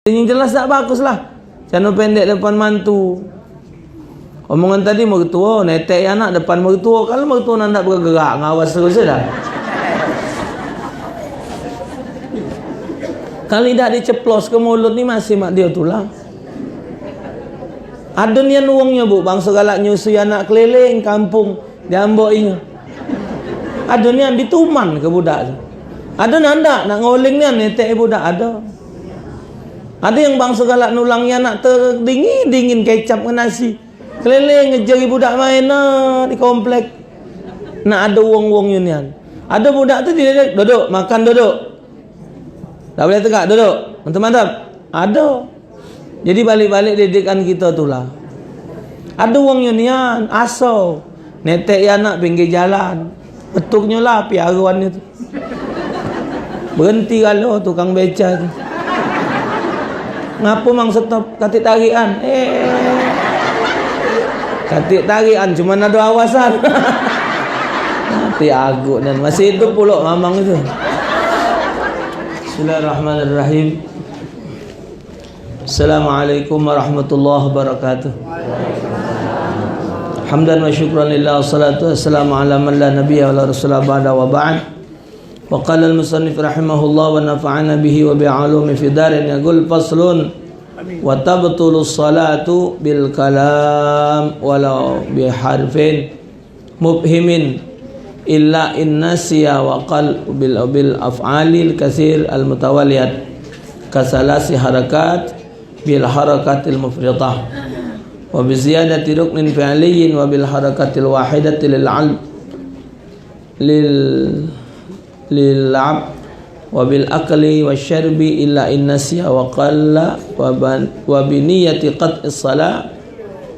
Yang jelas tak bagus lah. Jangan pendek depan mantu. Omongan tadi mertua, netek anak depan mertua. Kalau mertua nak bergerak, ngawas terus dah. Kalau tidak diceplos ke mulut ni masih mak dia tulang. Ada nian uangnya bu, bang segala nyusui anak keliling kampung diamboinya. Ada nian dituman ke budak. Ada nanda nak ngoling nian netek budak ada. Ada yang bang segala nulangnya nak terdingin kecap ke nasi. Keliling ngejari budak main di komplek. Nak ada uang-uang unian. Ada budak tu dia duduk, makan duduk. Tak boleh tegak, duduk. Mantap-mantap. Ada. Jadi balik-balik didikan kita tu lah. Ada uang unian, aso. Netek ya anak pinggir jalan. Betuknya lah piaruan itu. Berhenti kalau tukang beca tu. Ngapa mang stop katik tarian? Katik tarian cuma ada awasan. Hati agak dan masih hidup pula mamang itu. Bismillahirrahmanirrahim. Assalamualaikum warahmatullahi wabarakatuh. Hamdan wa syukran lillah, wassalatu wassalamu ala man la nabiyya wa la rasula ba'da wa ba'd. Wa qala al-musannif rahimahullah wa nafa'ana bihi wa bi'alumi fi darin yaqul faslun wa tabtulu salatu bil kalam walau bi harfin mubhimin illa in nasiya wa qal bil af'alil katsir al mutawaliyat kasalasi harakat bil harakatil mufridah wa bi ziyadati ruknin fi'liyyin wa bil harakatil wahidati lil 'ab wa bil akli wasyarbi illa in nasiya wa qalla wa bi niyyati qat'is salat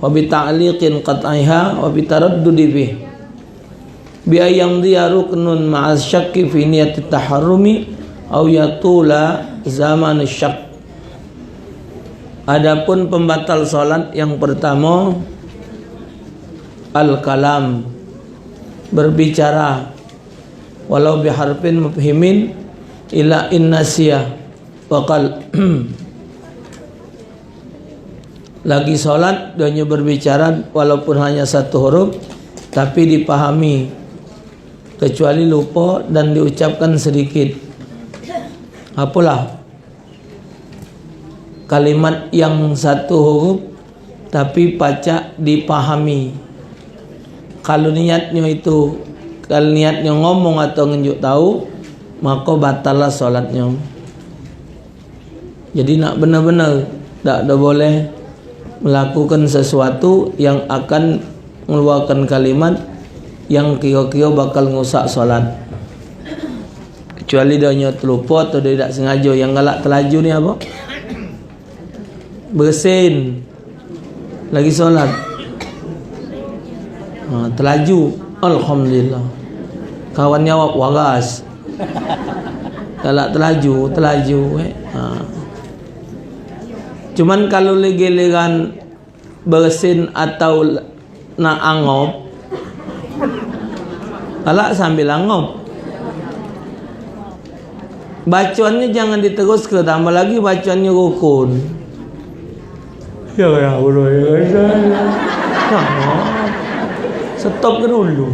wa bi ta'liqin qat'iha wa bi taraddudi bih bi ayam dia ruknun ma'as syakki fi niyati taharrumi aw yatula zaman syak. Adapun pembatal salat yang pertama al-kalam, berbicara walau biharfin mufhimin ila innasiyah waqal. Lagi salat dia berbicara walaupun hanya satu huruf tapi dipahami, kecuali lupa dan diucapkan sedikit. Apalah kalimat yang satu huruf tapi pacak dipahami. Kalau niatnya itu, kalau niatnya ngomong atau nunjuk tahu, maka batallah solatnya. Jadi nak benar-benar tak ada boleh melakukan sesuatu yang akan mengeluarkan kalimat yang kira-kira bakal ngusak solat. Kecuali dia terlupa atau dia tak sengaja. Yang galak terlaju ni apa? Bersin lagi solat. Terlaju. Alhamdulillah. Kawan jawab waras. Galak terlaju. Cuman kalau lagi-ligan bersin atau nak angop, galak sambil angop. Bacaannya jangan diteruskan, tambah lagi bacaannya rukun. Ya Allah. Stop ke dulu.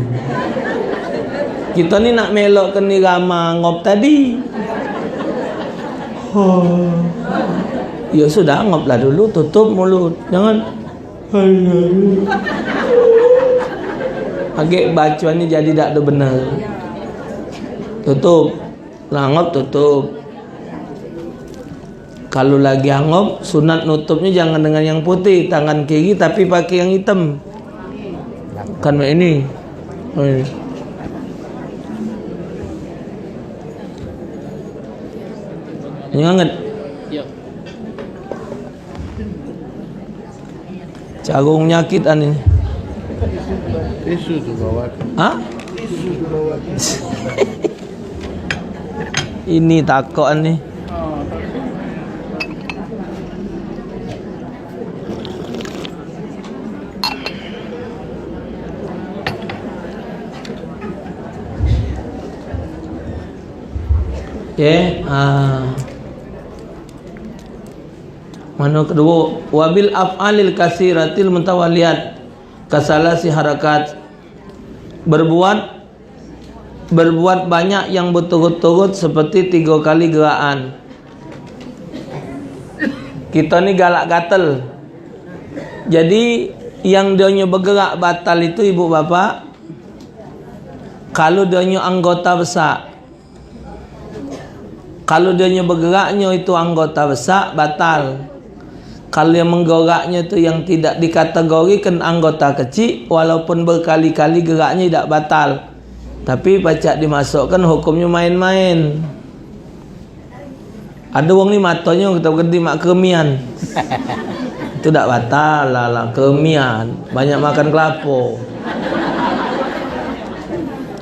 Kita ni nak melokkan irama ngop tadi. Ya sudah, ngoplah dulu, tutup mulut. Jangan agak bacaannya jadi tak ada benar. Tutup. Ngop tutup. Kalau lagi angop, sunat nutupnya jangan dengan yang putih, tangan kiri tapi pakai yang hitam. Kan ini. Ini hangat. Jagung nyakit ani. Tisu tu bawa. Hah? Ini takut ni. Mana kedua, wabil af'alil kasiratil mutawaliyat, kasalasi harakat, berbuat banyak yang berturut-turut seperti 3 kali gerakan. Kita ni galak gatel. Jadi yang dia bergerak batal itu ibu bapa, kalau dia anggota besar. Kalau dia bergeraknya itu anggota besar, batal. Kalau yang menggeraknya itu yang tidak dikategorikan anggota kecil, walaupun berkali-kali geraknya tidak batal, tapi pacak dimasukkan hukumnya main-main. Ada orang ni matanya kita gede mak keremian. Itu tak batal lah, keremian. Banyak makan kelapa.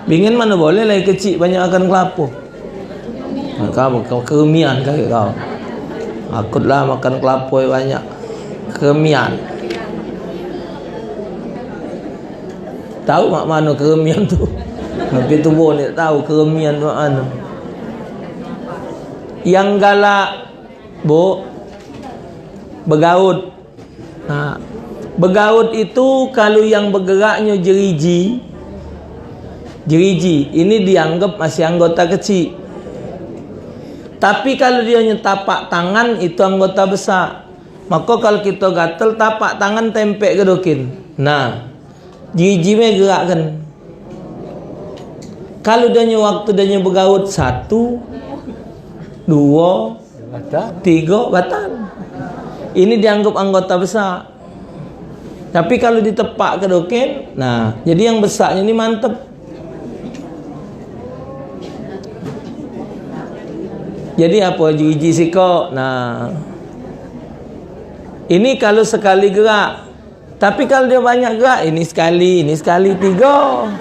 Bingin mana boleh lah kecil banyak makan kelapa. Kau keremian kaki kau. Akutlah makan kelapa banyak. Keremian. Tahu mak mana keremian tu? Tapi tu pun tak tahu keremian tu mana. Yang galak bergaut. Bergaut itu kalau yang bergeraknya jeriji, ini dianggap masih anggota kecil. Tapi kalau dia tapak tangan itu anggota besar. Maka kalau kita gatel tapak tangan tempek ke dokin. Nah, jeriji me gerakkan. Kalau dia waktu dia bergaut 1, 2, 3 batal. Ini dianggap anggota besar. Tapi kalau ditepak ke dokin, nah, jadi yang besarnya ini mantep. Jadi apa jiji siko? Nah, ini kalau sekali gerak. Tapi kalau dia banyak gerak, ini sekali 3.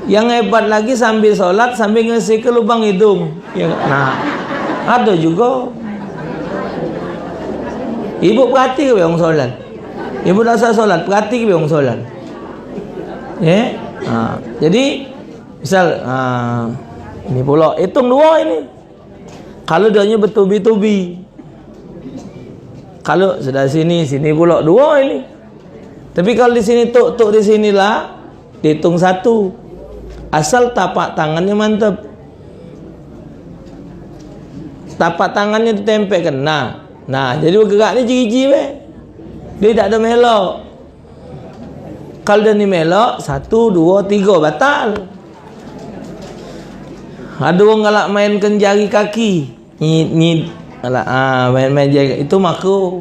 Yang hebat lagi sambil solat sambil ngisi ke lubang hidung. Ya, nah, ada juga. Ibu perhati ke orang solat? Ibu tak usah solat, perhati ke orang solat? Ya, jadi misal, ini pula hitung 2 ini. Kalau dia bertubi-tubi. Kalau sudah sini pula 2 ini. Tapi kalau di sini tuk di sinilah dihitung 1. Asal tapak tangannya mantap. Tapak tangannya ditempelkan. Nah, jadi bergerak ni jiji weh. Dia tak ada melok. Kalau dia ni melok 1, 2, 3 batal. Ada orang galak mainkan jari kaki. Ni galak main jari itu makruh.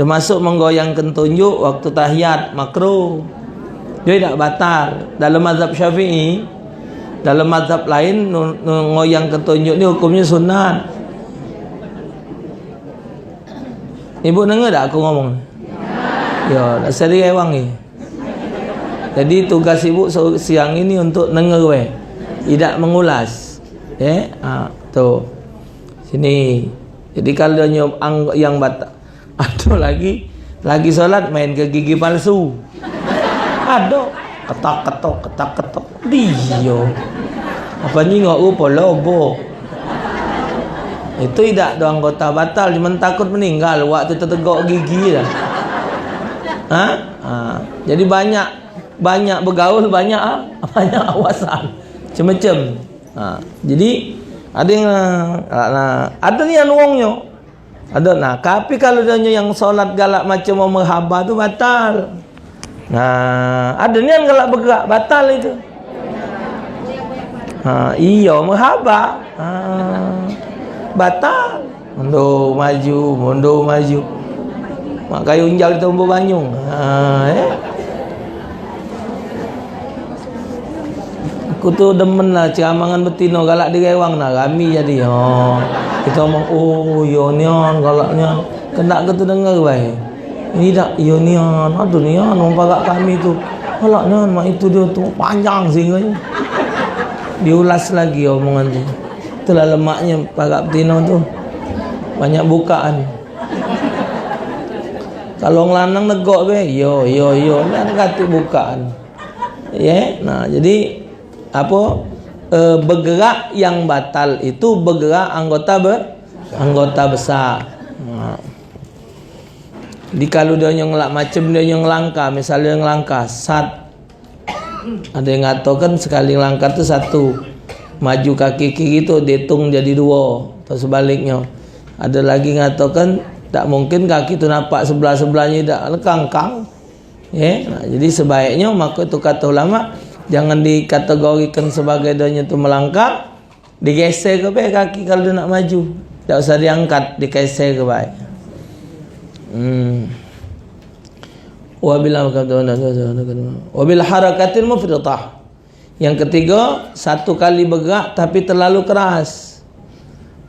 Termasuk menggoyangkan tunjuk waktu tahiyat makruh. Dia tidak batal. Dalam mazhab Syafi'i, dalam mazhab lain ngoyangkan tunjuk ni hukumnya sunat. Ibu dengar tak aku ngomong? Ya, dah seri ewang ni. Jadi tugas ibu siang ini untuk dengar weh. Tidak mengulas. Tu sini. Jadi kalau yang batal, ada lagi solat main ke gigi palsu. Ada ketak-ketok. Dia. Apa ni ngok rupa lobo. Itu tidak ada anggota batal, cuma takut meninggal waktu tertegak gigi dah. Jadi banyak bergaul, banyak awasan. Macam-macam. Jadi ada yang ada ni yang uangnya. Ada tapi kalau dia yang solat galak macam mau merhaba tu batal. Ada ni yang galak bergerak batal itu. Iya merhaba. Batal. Mundur maju. Mak kayu unjal di Tombo Banyung. Aku tu demen lah ceramangan betino galak di rewang rami jadi. Kita omong yonian galaknya. Kena ke tu dengar baik. Ini tak yonian. Aduh nian orang parak kami tu. Galaknya mak itu dia tu panjang singgahnya. Diulas lagi omongan tu. Itulah lemaknya parak betino tu. Banyak bukaan. Kalau orang lanang negok be, yo, kan kata bukaan. Jadi bergerak yang batal itu bergerak anggota besar. Jadi kalau dia yang macam dia yang langka, misalnya yang langka sat, ada yang ngatakan sekali langkah tu satu, maju kaki kiri tu dihitung jadi dua, atau sebaliknya. Ada lagi ngatakan tak mungkin kaki tu nampak sebelah-sebelahnya tak lekangkang. Nah, jadi sebaiknya maka itu kata ulama jangan dikategorikan sebagai dia tu melangkah, digeser ke baik kaki kalau dia nak maju. Tak usah diangkat, digeser ke baik. Wabil harakatil mufritah. Yang ketiga, satu kali bergerak tapi terlalu keras.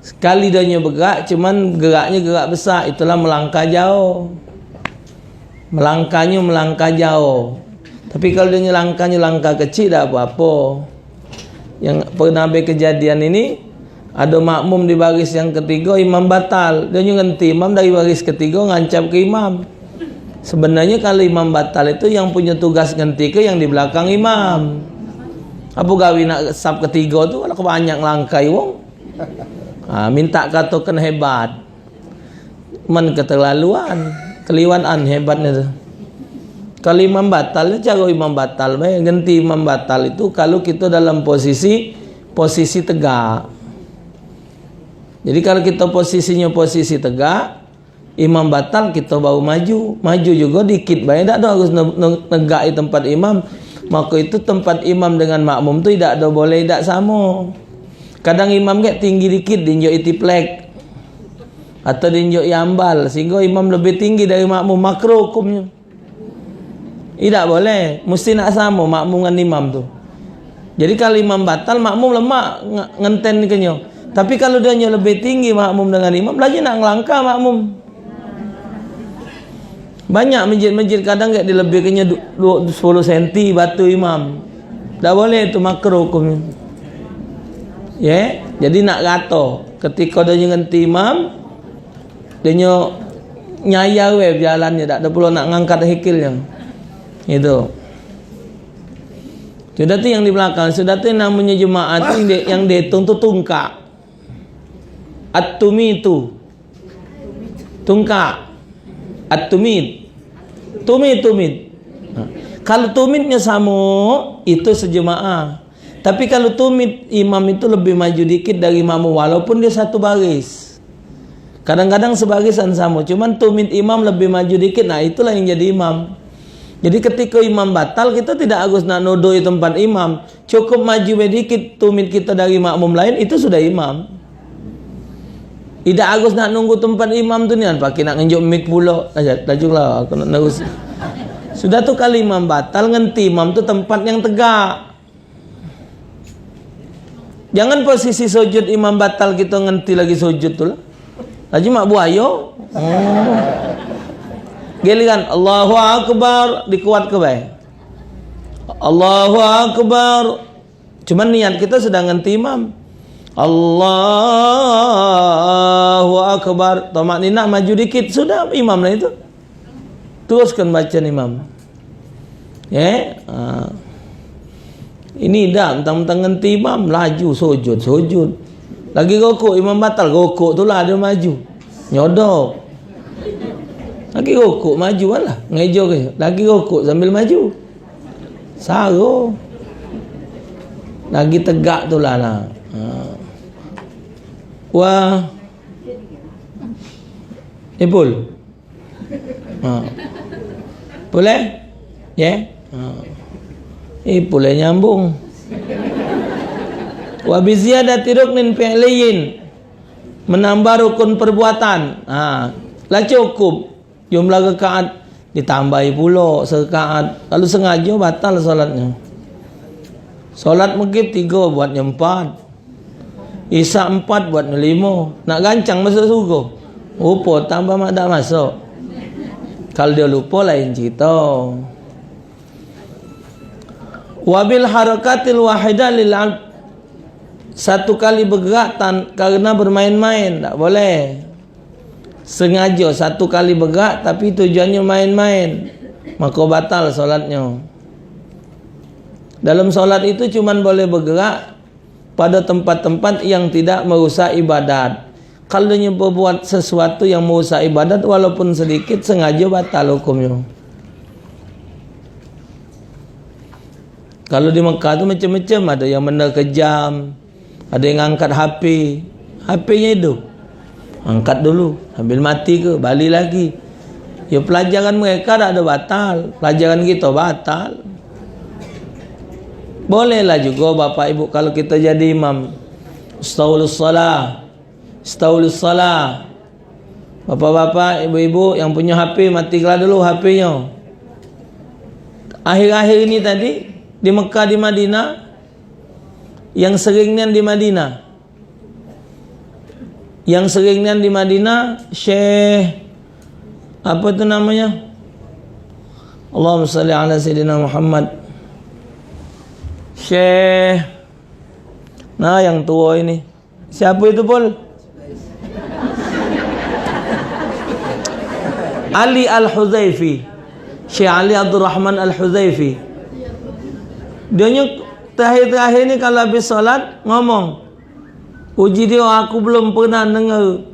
Sekali dia bergerak, cuman geraknya gerak besar, itulah melangkah jauh. Melangkah jauh. Tapi kalau dia langkah kecil tak apa-apa. Yang pernah kejadian ini, ada makmum di baris yang ketiga, imam batal. Dia ngenti imam dari baris ketiga ngancap ke imam. Sebenarnya kalau imam batal itu yang punya tugas ganti ke yang di belakang imam. Apa gawe nak sab ketiga tu kalau banyak langkai wong. Minta katakan hebat. Man keterlaluan, keliwatan hebatnya tu. Kalau imam batal, cara imam batal baik ganti imam batal itu kalau kita dalam posisi tegak. Jadi kalau kita posisinya posisi tegak, imam batal kita baru maju juga dikit baik, tak ada harus negak di tempat imam. Maka itu tempat imam dengan makmum tu tidak ada boleh tak sama. Kadang imam ke tinggi dikit dinjok itiplek atau dinjok yambal sehingga imam lebih tinggi dari makmum, makruh hukumnya. Tidak boleh, mesti nak sama makmum dengan imam tu. Jadi kalau imam batal, makmum lemak ngenten kenyo. Tapi kalau dia lebih tinggi makmum dengan imam, lagi nak ngelangkah makmum. Banyak masjid-masjid kadang dia dilebihkannya 10 cm batu imam. Tak boleh, itu makruh hukumnya. Jadi nak kata ketika dia ngenti imam, dia nyaya jalannya, tak ada perlu nak ngangkat hikilnya. Itu. Sudah tu yang di belakang, sudah tu namanya jemaah tu yang dihitung tu tungkak. At-tumitu. Tungkak. At-tumit. Tumit. Kalau tumitnya sama, itu sejemaah. Tapi kalau tumit imam itu lebih maju dikit dari makmum walaupun dia satu baris. Kadang-kadang sebarisan sama, cuman tumit imam lebih maju dikit. Nah, itulah yang jadi imam. Jadi ketika imam batal, kita tidak harus nak nodoi tempat imam. Cukup maju sedikit tumit kita dari makmum lain, itu sudah imam. Tidak harus nak nunggu tempat imam tu ni kan, pakai nak ngenjuk mic pula. Tajuklah aku nak terus. Sudah tu kali imam batal, ngenti imam tu tempat yang tegak. Jangan posisi sujud imam batal kita ngenti lagi sujud tu lah. Lagi mak buayo. Giliran Allahu Akbar dikuat ke baik. Allahu Akbar. Cuman niat kita sedang ngenti imam. Allahu Akbar. Tomak nina maju dikit sudah imam lah itu. Teruskan baca imam. Ini dah mentang-mentang ngenti imam laju sujud. Lagi rokok imam batal, rokok tu lah dia maju. Nyodok. Lagi rokok maju lah, ngejo ke. Lagi rokok sambil maju. Saro. Lagi tegak tu lah. Wah. Ipul. Boleh? Boleh nyambung. Wa bi ziyadati ruknin fi'liyin. Menambah rukun perbuatan. Lah cukup. Jumlah rakaat ditambahi pula serakaat. Kalau sengaja batal solatnya. Solat maghrib 3 buatnya 4. Isya 4 buatnya 5. Nak gancang masuk surga. Lupa tambah mak tak masuk. Kalau dia lupa lain cerita. Wabil harakatil wahidah lil abd. Satu kali bergerak karena bermain-main tak boleh. Sengaja satu kali bergerak tapi tujuannya main-main, maka batal solatnya. Dalam solat itu cuman boleh bergerak pada tempat-tempat yang tidak merusak ibadat. Kalau dia berbuat sesuatu yang merusak ibadat walaupun sedikit, sengaja batal hukumnya. Kalau di Mekah tu macam-macam, ada yang benda kejam, ada yang angkat HP, HP-nya hidup. Angkat dulu, sambil mati ke, balik lagi. Ya pelajaran mereka tak ada batal, pelajaran kita batal. Bolehlah juga Bapak Ibu kalau kita jadi imam, Astaghfirullah salah, Astaghfirullah salah. Bapak-bapak, ibu-ibu yang punya HP, matikanlah dulu HP-nya. Akhir-akhir ini tadi di Mekah, di Madinah, yang seringnya di Madinah, Syekh apa itu namanya? Allahumma salli ala Sayyidina Muhammad. Syekh, nah yang tua ini, siapa itu Pol? Ali Al-Huzaifi, Syekh Ali Abdul Rahman Al-Huzaifi. Dia terakhir-terakhir ini kalau habis salat ngomong, uji dia, aku belum pernah dengar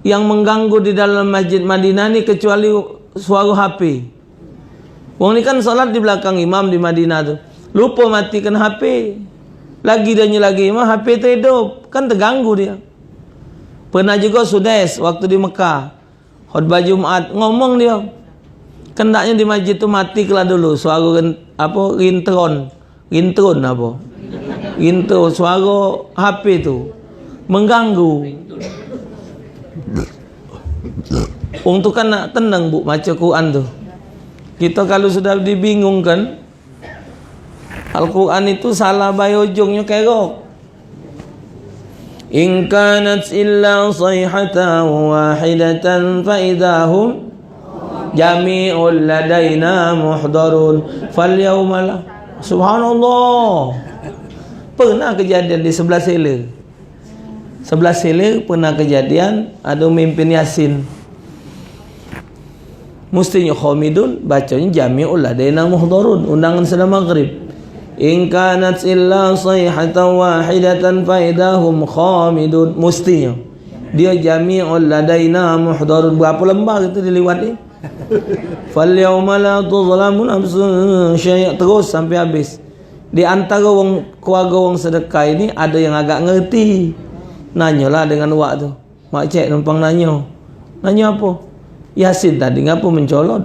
yang mengganggu di dalam masjid Madinah ni kecuali suara HP. Wong ni kan salat di belakang imam di Madinah tu, lupa matikan HP. Lagi imam, HP terhidup, kan terganggu dia. Pernah juga Sudais waktu di Mekah, khutbah Jumat, ngomong dia, kendaknya di masjid tu matikanlah dulu suara ringtone suara HP tu mengganggu. Untuk kan nak tenang bu, baca Quran tu. Kita kalau sudah dibingungkan, Al-Quran itu salah bayi ujungnya kerok. In kanat illa sayhatan wahidatan fa idahum jami'ul ladaina muhdarun fal yawma. Subhanallah. Pernah kejadian di sebelah sela pernah kejadian ada mimpin Yasin, mestinya khamidun, bacanya jami'ul ladaina muhdarun, undangan salat maghrib. In kanat illa sayhatan wahidatan fa idahum khamidun, mestinya dia jami'ul ladaina muhdarun. Berapa lembar itu dilewat ni? Fal yawma la tuzlamu nafsun syai', terus sampai habis. Di antara keluarga wong sedekah ini ada yang agak ngerti. Nanyalah dengan wak tu. Mak cik numpang nanya. Nanya apa? Yasin tadi ngapa mencolot?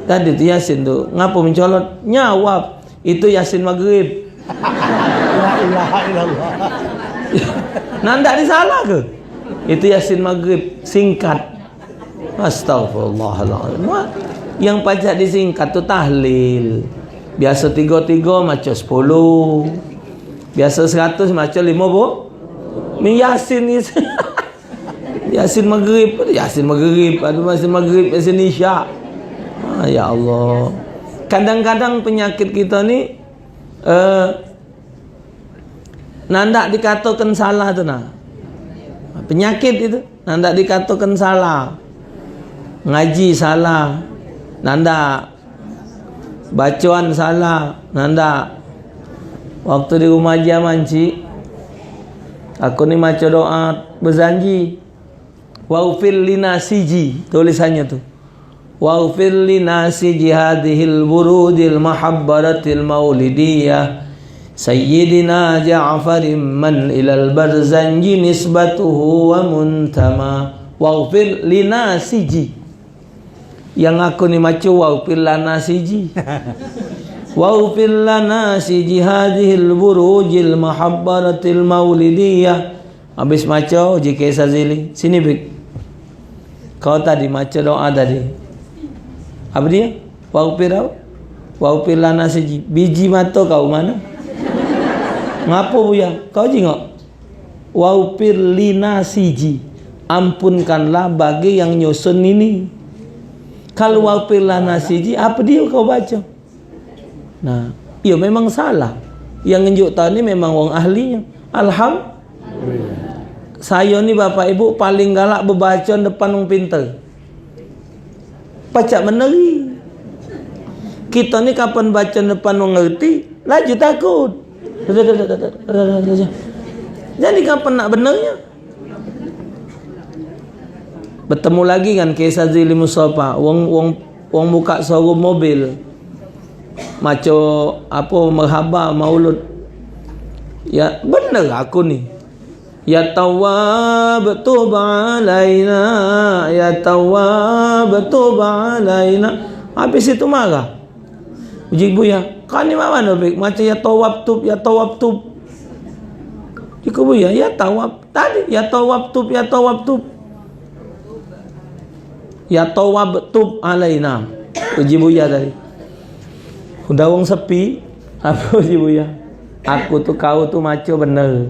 Tadi tu Yasin tu ngapa mencolot? Nyawab, itu Yasin maghrib. La ilaha illallah. Nandak disalah ke? Itu Yasin maghrib singkat. Astagfirullahaladzim. Yang pajak disingkat tu tahlil. Biasa 3 macam 10. Biasa 100 macam 50. Ni Yasin ni. Yasin maghrib, aduh Yasin maghrib, Yasin isyak. Ya Allah. Kadang-kadang penyakit kita ni nandak dikatakan salah tu nah. Penyakit itu nandak dikatakan salah. Ngaji salah, nandak. Bacaan salah, nandak. Waktu di rumah Haji Amanci, aku ni baca doa berjanji, waghfir lina siji, tulisannya tu, waghfir lina siji hadhil burudil mahabbaratil maulidiyah Sayyidina Ja'farin man ilal barzanji nisbatuhu wa muntama. Waghfir lina siji, yang aku ni baca waghfir lana siji. Waghfir lana siji hadhil burujil mahabbaratil maulidiyah. Habis baca JK Sazili, sini Bik. Kau tadi baca doa tadi. Apa dia? Waghfir lana siji. Biji mata kau mana? Ngapa buya? Kau jengok. Waghfir lina siji. Ampunkanlah bagi yang nyusun ini. Kalau waghfir lana siji, apa dia kau baca? Nah, ia memang salah. Yang nunjuk tahu ni memang wong ahlinya. Alhamdulillah. Saya ni bapak ibu paling galak berbaca depan wong pintar. Pacak meneri. Kita ni kapan baca depan wong ngerti, laju takut. Jadi kapan nak benarnya? Bertemu lagi kan kisah Zili Mustafa, wong buka showroom mobil. Maco apa merhaba maulud. Ya benar aku ni. Ya Tawwab tub alaina, ya Tawwab tub alaina. Habis itu marah. Uji buya, kan ni mana baik macam ya Tawwab tub, ya Tawwab tub. Iku buya, ya Tawwab tadi, ya Tawwab tub, ya Tawwab tub. Ya Tawwab tub alaina. Uji buya tadi. Udah wong sepi, apa uji buya? Aku tuh kau tuh maco bener.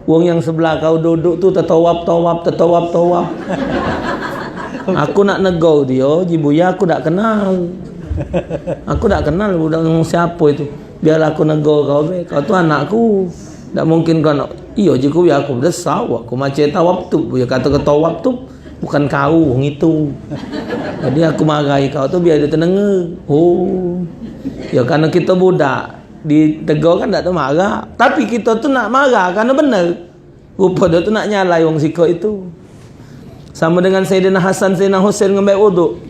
Wong yang sebelah kau duduk tuh tetawab. Aku nak negau dia, Jibuya aku tak kenal. Aku tak kenal budak siapa itu. Biar aku negau kau be. Kau tu anakku. Tak mungkin kau nak. Iyo jiku ya aku besar. Aku macam tawab tu. Buya kata ke tawab tu bukan kau, wong itu. Jadi aku marahi kau tu biar dia tenang. Oh. Ya karena kita budak. Ditegur kan tak ada marah, tapi kita tu nak marah kerana benar. Rupa dia tu nak nyalai wong sikok itu. Sama dengan Sayyidina Hasan, Sayyidina Husain ngambil wuduk.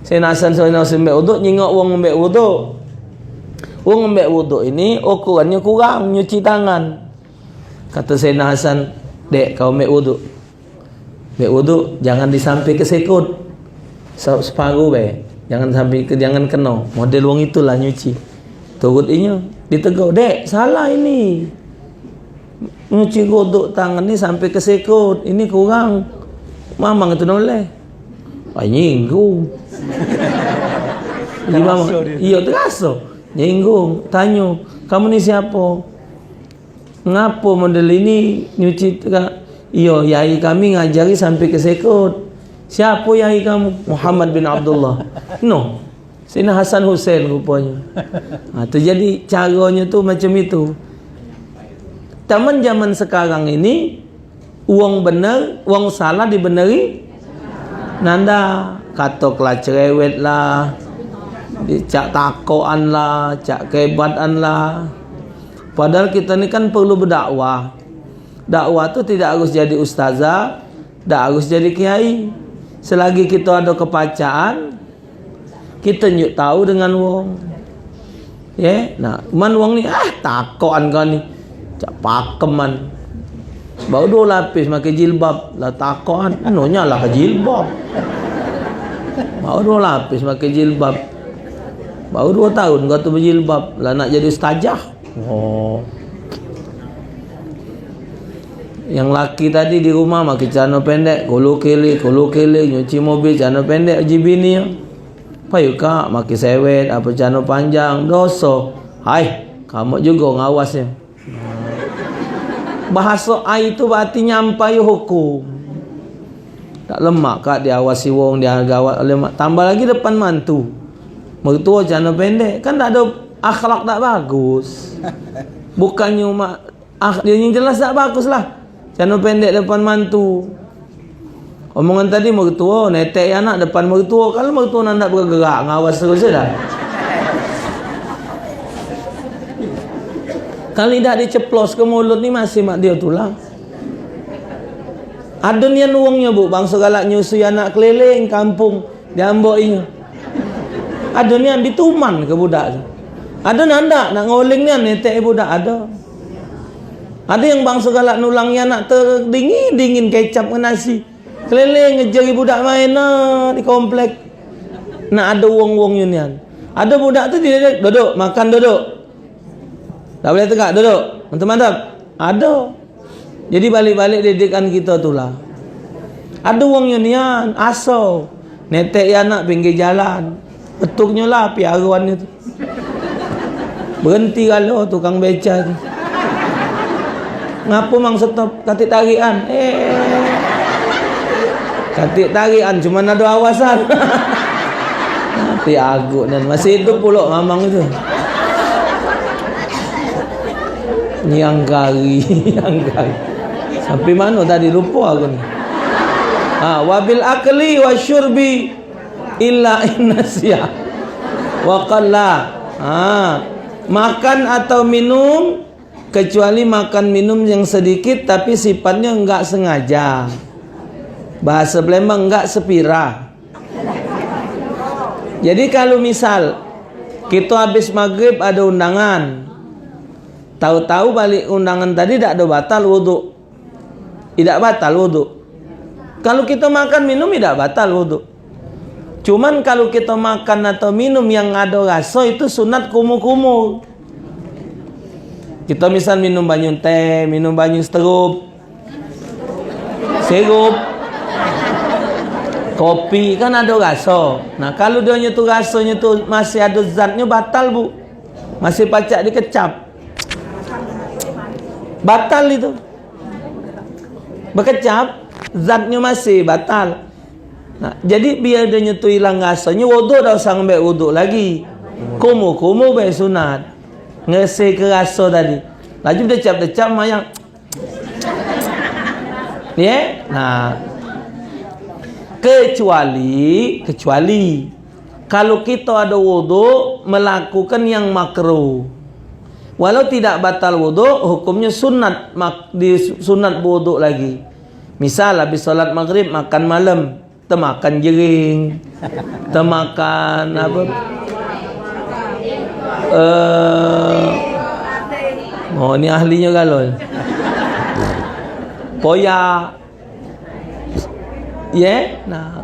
Sayyidina Hasan, Sayyidina Husain ngambil wuduk, nyingok wong ngambil wuduk. Wong ngambil wuduk ini ukurannya kurang, nyuci tangan. Kata Sayyidina Hasan, dek kau ambil wuduk. Ambil wuduk jangan disampai ke sekut. Separuh be. Jangan kena. Model wong itulah nyuci. Turut inya ditegur, dek salah ini, nyuci godok tangan ni sampai ke sekut, ini kurang. Mamang itu noleh nyinggung. Iya terasa nyinggung. Tanya, kamu ni siapa? Ngapa model ini nyuci? Iya yai kami ngajari sampai ke sekut. Siapa yai kamu? Muhammad bin Abdullah. No, Sayyidina Hasan Husain rupanya. Tu jadi caranya tu macam itu. Zaman sekarang ini uang benar, uang salah dibenari. Nanda katok lah cerewet lah, dicak takoan lah, cak kehebatan lah. Padahal kita ni kan perlu berdakwah. Dakwah tu tidak harus jadi ustazah, tidak harus jadi kiai. Selagi kita ada kepacaan, kita nyuk tahu dengan wong. Ya, nah, man wong ni takoan kau ni. Cak pakeman. Baru 2 lapis pakai jilbab, lah takoan. Anonya lah ke jilbab. Baru 2 lapis pakai jilbab. Baru 2 tahun kau tu berjilbab, lah nak jadi ustazah. Oh. Yang laki tadi di rumah pakai celana pendek, kolo kele, nyuci mobil celana pendek uji bini. Payu kak pakai sewet apa celana panjang, dosa. Hai, kamu juga ngawasnya. Bahasa ai itu berarti nyampai hukum. Tak lemak kak diawasi wong, dia gawat lemak. Tambah lagi depan mantu. Mertua celana pendek, kan tak ada akhlak tak bagus. Bukannya dia yang jelas tak bagus lah. Celana pendek depan mantu. Omongan tadi mertua, netek anak depan mertua. Kalau mertua nak bergerak, ngawas terus dah. Kalau tidak diceplos ke mulut ni masih mak dia tulang. Ada nian uangnya bu, bangsa galak nyusui anak keliling kampung diamboinya. Ada nian dituman ke budak. Ada nanda nak ngoling nian netek budak ada. Ada yang bangsa galak nulangnya anak terdingin kecap ke nasi. Keliling ngejari budak main di komplek. Nak ada uang-uang unian. Ada budak tu dia duduk, makan duduk. Tak boleh tegak, duduk. Mantap-mantap. Ada. Jadi balik-balik didikan kita tu lah. Ada uang unian, asal. Netek anak pinggir jalan. Betuknya lah piaruan itu. Berhenti kalau tukang beca tu. Ngapa mang stop katik tarian? Katik tarian cuma ada awasan. Nanti agak dan masih hidup pula mamang itu. Yang kari. Sampai mana tadi lupa aku ni. Wabil akli wa syurbi illa innasya. Wa qalla. Makan atau minum kecuali makan minum yang sedikit tapi sifatnya enggak sengaja. Bahasa Palembang enggak sepira. Jadi kalau misal kita habis maghrib ada undangan, tahu-tahu balik undangan tadi tidak ada batal wudu, tidak batal wudu. Kalau kita makan minum tidak batal wudu. Cuman kalau kita makan atau minum yang ada rasa itu sunat kumu-kumu. Kita misal minum banyu teh, minum banyu sirup, kopi kan ada rasa. Nah kalau dia tu rasanya tu masih ada zatnya batal bu, masih pacak dikecap, batal itu. Berkecap, zatnya masih batal. Nah jadi biar dia tu hilang rasanya, wudu dah usah ambil wudu lagi. Kumu baik sunat. Ngesih ke rasa tadi. Laju decap-decap mayang. Ya, nah. Kecuali kalau kita ada wudu melakukan yang makruh. Walau tidak batal wudu, hukumnya sunat sunat wudu lagi. Misal habis solat maghrib makan malam, makan jering, makan apa? Oh ni ahlinya galon. Poya. Nah.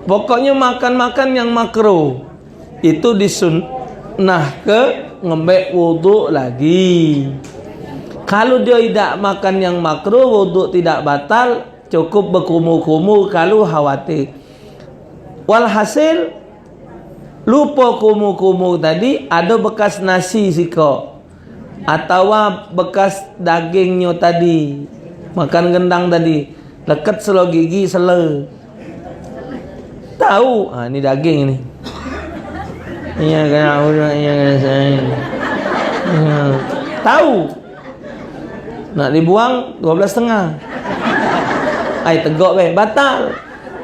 Pokoknya makan-makan yang makruh itu disunnah ke ngembek wudu lagi. Kalau dia tidak makan yang makruh, wudu tidak batal, cukup berkumu-kumu kalau khawatir. Walhasil lupa kumu-kumu tadi ada bekas nasi siko atau bekas dagingnya tadi, makan gendang tadi lekat selo gigi sele. Tahu ini daging ini. Iya kena saya. Tahu nak dibuang 12,5. Tegak batal.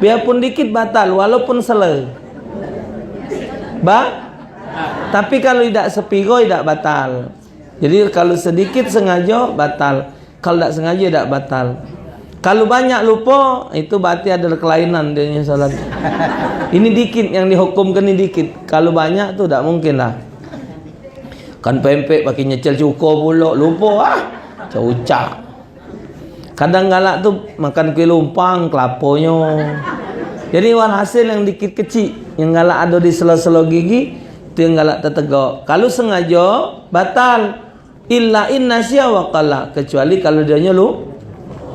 Biarpun dikit batal walaupun sele. Tapi kalau tidak sepiro tidak batal. Jadi kalau sedikit sengaja batal, kalau tidak sengaja tidak batal. Kalau banyak lupa itu berarti ada kelainan dia salat. Ini dikit yang dihukumkan, ini dikit. Kalau banyak tu tidak mungkin lah. Kan pempek pakai nyecel cuko pula lupa caucak. Kadang galak tu makan kuih lumpang kelaponya. Jadi walhasil yang dikit kecil, yang galak ada di sela-sela gigi, itu yang galak tertegak. Kalau sengaja batal. Illa inna siya wa qala, kecuali kalau dia lu.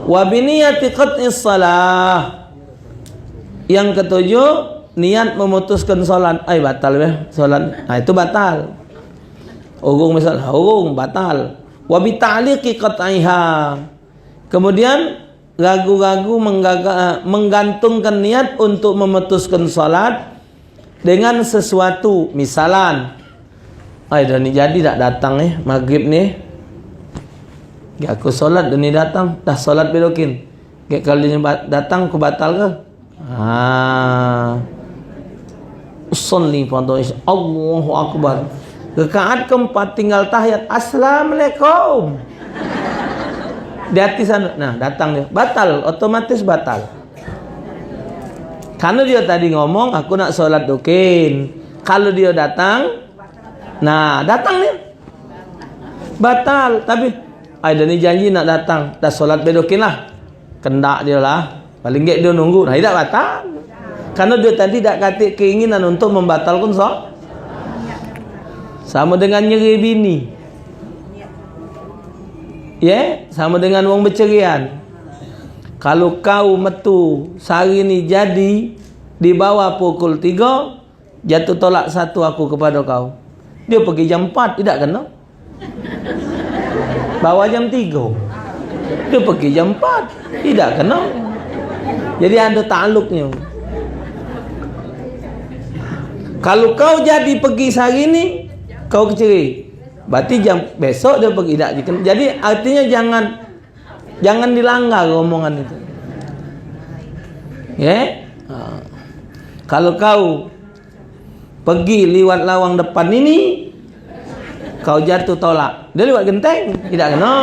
Wa biniyati qat'is salah. Yang ketujuh, niat memutuskan salat. Batal salat. Nah itu batal. Urung misal, batal. Wa bi ta'liqi qat'iha. Kemudian ragu-ragu menggantungkan niat untuk memutuskan salat dengan sesuatu, misalan dah ni jadi tak datang maghrib ni aku solat dah ni datang dah solat belokin kalau dia datang aku batal ke usolli pada Allahu Akbar rakaat keempat tinggal tahiyat Assalamualaikum di hati sana, nah datang dia batal, otomatis batal karena dia tadi ngomong aku nak solat dukin. Kalau dia datang, nah datang dia batal. Tapi ada ni janji nak datang, dah solat bedokin lah, kendak dia lah, paling gak dia nunggu, nah tidak batal karena dia tadi tak kata keinginan untuk membatalkan solat. Sama dengan nyeri bini, sama dengan wong bercerian. Kalau kau metu sehari ni jadi di bawah pukul 3, jatuh tolak 1 aku kepada kau. Dia pergi jam 4 tidak kena. Bawa jam 3. Dia pergi jam 4 tidak kena. Jadi ada takluknya. Kalau kau jadi pergi sehari ni, kau keceri, berarti jam besok dia pergi tidak. Jadi artinya jangan dilanggar omongan itu. Kalau kau pergi lewat lawang depan ini, Kau jatuh tolak. Dia lewat genteng. Tidak kena.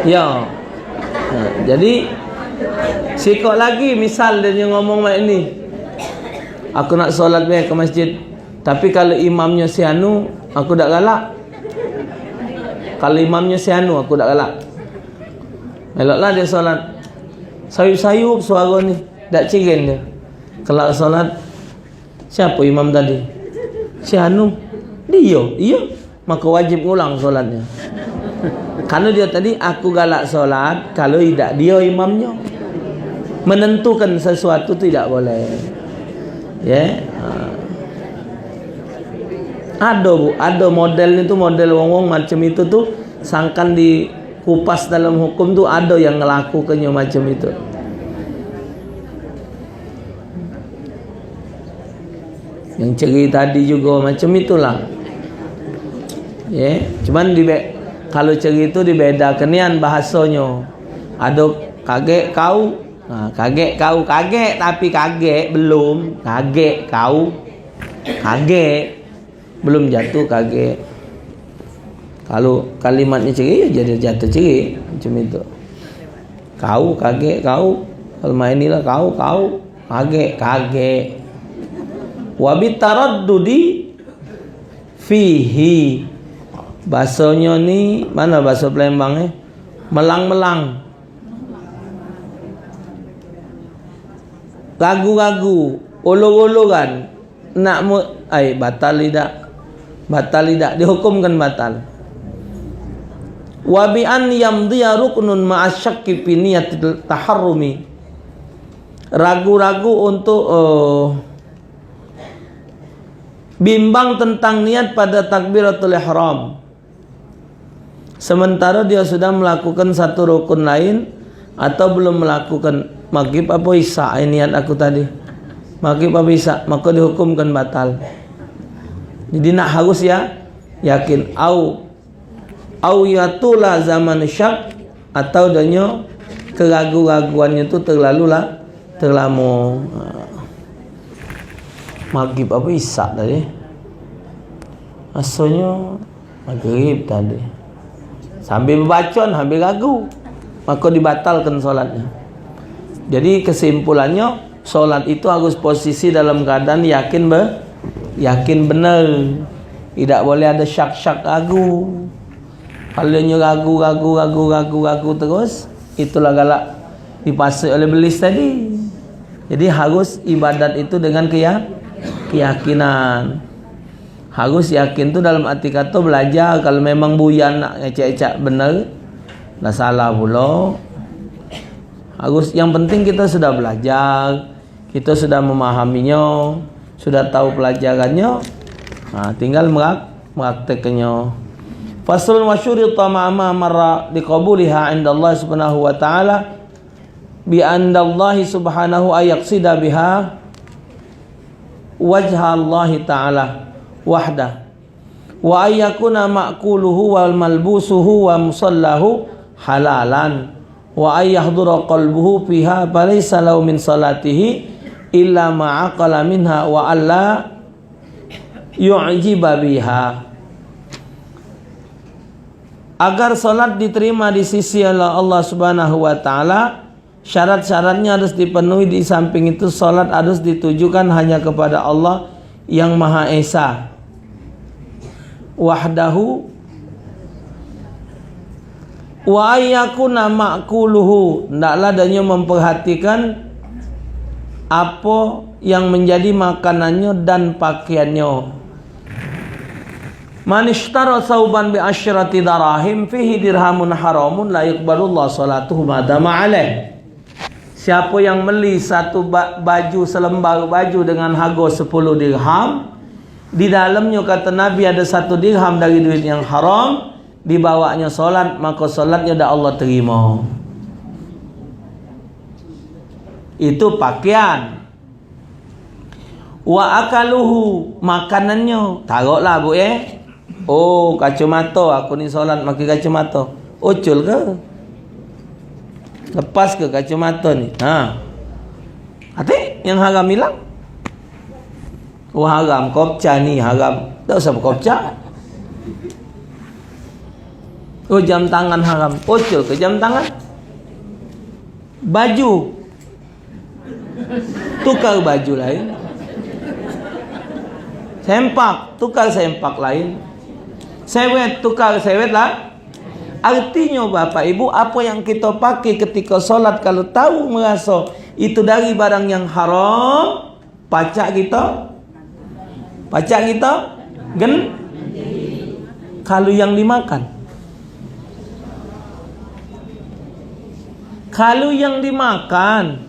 Ya. Jadi sikok lagi misal dia ngomong macam ni. Aku nak solat ke masjid. Tapi kalau imamnya si anu, aku tak galak. Kalau imamnya si anu, aku tak galak. Eloklah dia solat. Sayup-sayup suara ni. Tak cirin dia. Kalau solat, siapa imam tadi? Si anu. Dia. Iya. Maka wajib ulang solatnya. Karena dia tadi, aku galak solat. Kalau tidak, dia imamnya. Menentukan sesuatu tidak boleh. Ya. Ada bu, ada model itu, model wong-wong macam itu tuh sangkan dikupas dalam hukum tuh ada yang ngelakukannya macam itu. Yang cerita tadi juga macam itulah. Ya, cuman kalau cerita itu dibedakan nian bahasanya. Ada kaget kau, kaget kau, kaget tapi kaget belum, kaget kau, kaget belum jatuh kaget. Kalau kalimatnya ceri ya jadi jatuh ceri macam itu. Kau kaget kau, kalau main inilah kau kaget kaget. Wabit taraddudi fihi. Bahasanya ni mana bahasa Palembang melang-melang. Ragu-ragu, olok-olokan. Nak batal tidak? Batal tidak, dihukumkan batal. Wa bi an yamdiya ruknun ma'asyakki fi niyatil taharrumi. Ragu-ragu untuk bimbang tentang niat pada takbiratul ihram. Sementara dia sudah melakukan satu rukun lain atau belum melakukan maghrib apa isya, niat aku tadi. Maghrib apa isya, maka dihukumkan batal. Jadi nak harus ya yakin au yatula zaman syak, atau danyo keragu-raguannya itu terlalu maghrib apa isya tadi? Asalnya maghrib tadi. Sambil berbacon, sambil ragu, maka dibatalkan solatnya. Jadi kesimpulannya, solat itu harus posisi dalam keadaan yakin benar. Tidak boleh ada syak-syak ragu. Kalau dia ragu terus, itulah galak dipasai oleh belis tadi. Jadi harus ibadat itu dengan keyakinan. Harus yakin tu dalam arti kata belajar. Kalau memang buyan nak ecak-ecak benar, dah salah pula. Harus, yang penting kita sudah belajar, kita sudah memahaminya, sudah tahu pelajarannya, tinggal meraktekannya. Faslun wa syurita ma'ama marra liqabuliha 'inda Allah subhanahu wa ta'ala bi anna Allah subhanahu ayaqsida biha wajha Allah ta'ala wahdah wa ayyakuna ma'kuluhu wal malbusuhu wa musallahu halalan wa ayyahdura qalbuhu fiha falaysa lahu min salatihi illa ma'aqala minha wa alla yu'jiba biha. Agar salat diterima di sisi Allah Subhanahu wa taala, syarat-syaratnya harus dipenuhi. Di samping itu salat harus ditujukan hanya kepada Allah yang Maha Esa, wahdahu, wa ayyakuna ma'kuluhu, hendaklah adanya memperhatikan apa yang menjadi makanannya dan pakaiannya. Man ishtara sauban bi asyrati darahim fihi dirhamun haramun la yuqbalullah salatuhu ma dama alaih. Siapa yang beli satu baju, selembar baju dengan harga 10 dirham, di dalamnya kata Nabi ada 1 dirham dari duit yang haram, dibawanya solat, maka solatnya dah Allah terima. Itu pakaian. Wa akaluhu, makanannya, taruhlah bu oh, kacamata, aku ni solat pakai kacamata. Ucul ke? Lepas ke kacamata ni? Hati yang haram hilang. Oh haram, kopca ni haram. Tak usah kopca. Oh jam tangan haram. Ocol ke jam tangan? Baju. Tukar baju lain. Sempak, tukar sempak lain. Sewet, tukar sewet lah. Artinya Bapak Ibu, apa yang kita pakai ketika solat, kalau tahu merasa itu dari barang yang haram, pacak kita. Kalau yang dimakan. Kalau yang dimakan,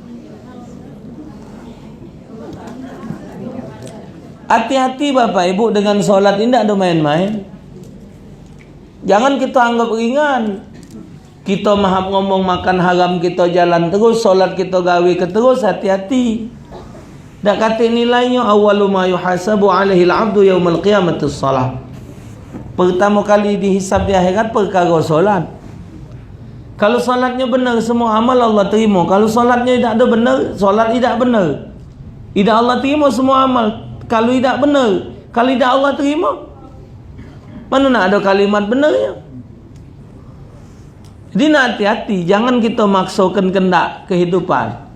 hati-hati Bapak Ibu dengan solat ini, tidak ada main-main. Jangan kita anggap ringan. Kita mahap ngomong makan haram, kita jalan terus, solat kita gawe ke terus, hati-hati. Dak kata nilainya awwalu ma yuhasabu alaihi al-'abdu yaumal qiyamati shalah. Pertama kali dihisab di akhirat perkara solat. Kalau solatnya benar, semua amal Allah terima. Kalau solatnya tidak ada benar, solat tidak benar. Tidak Allah terima semua amal. Kalau tidak benar, kalau tidak Allah terima, mana nak ada kalimat benarnya? Jadi nak hati-hati, jangan kita maksakan kendak kehidupan.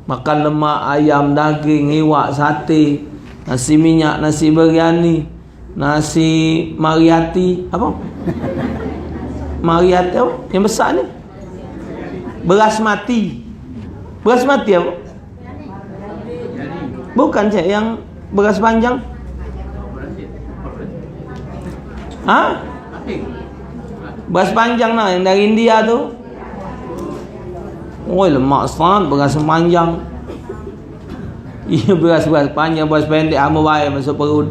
Makan lemak, ayam, daging, iwak, sate, nasi minyak, nasi biryani, nasi mariati, apa? Mariati apa? Yang besar ni? Beras mati. Beras mati apa? Bukan cik, yang beras panjang. Ha? Beras panjang lah, yang dari India tu. Oh lemak sangat beras panjang. Iya beras panjang, beras pendek hama baik masuk perut.